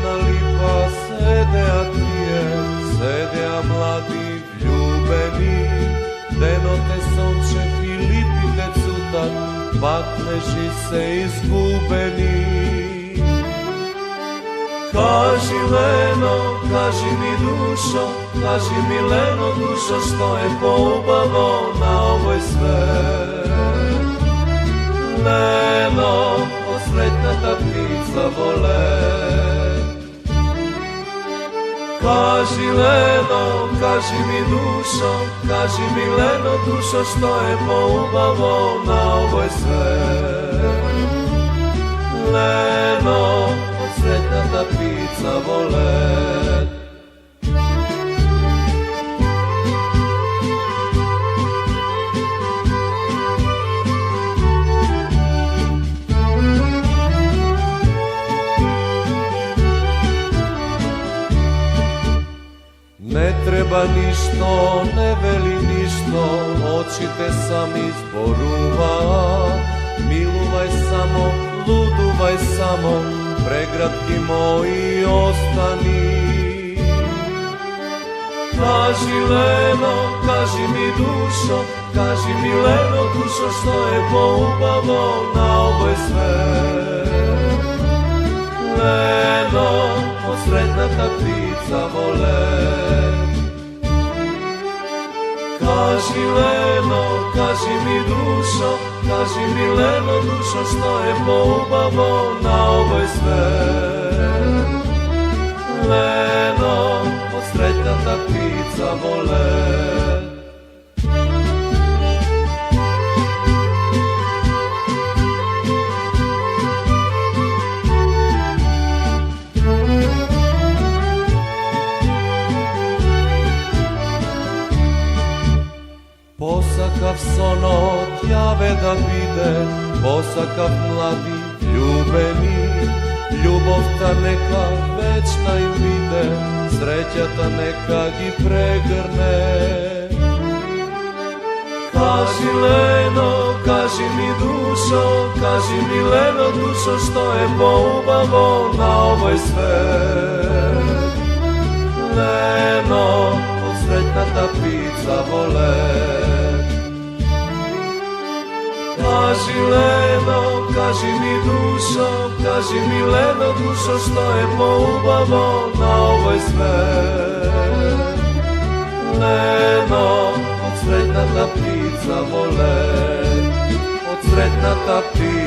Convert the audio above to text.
на липа седеа тие, седеа млади влюбени. Денот е сонче, Филипите цутат, пакнежи се изгубени. Кажи Лено, кажи ми душо, кажи ми Лено душо, што е поубаво на овој свет. Лено, посретната птица во лет. Кажи Лено, кажи ми душо, кажи ми Лено душо, што е поубаво на овој свет. Лено, посретната птица во лет. Не треба ништо, не вели ништо, очите сами зборуваат. Милувај само, лудувај само, преградки мои остани. Кажи Лено, кажи ми душо, кажи ми Лено душо, што е поубаво на овој свет. Лено, посретната птица во лет. Кажи Лено, кажи ми душо, кажи ми Лено душо, што е поубаво на овој свет. Лено, посретната птица во лет. Посакав сонот, јаве да биде, посакав млади, љубени. Љубовта нека вечна им биде, среќата нека ги прегрне. Кажи Лено, кажи ми душо, кажи ми Лено душо, што е поубаво на овој свет. Лено, посретната птица во лет. Кажи Лено, кажи ми душо, кажи ми Лено душо, што е поубаво на овој свет. Лено, од средната птица во лет, од средната птица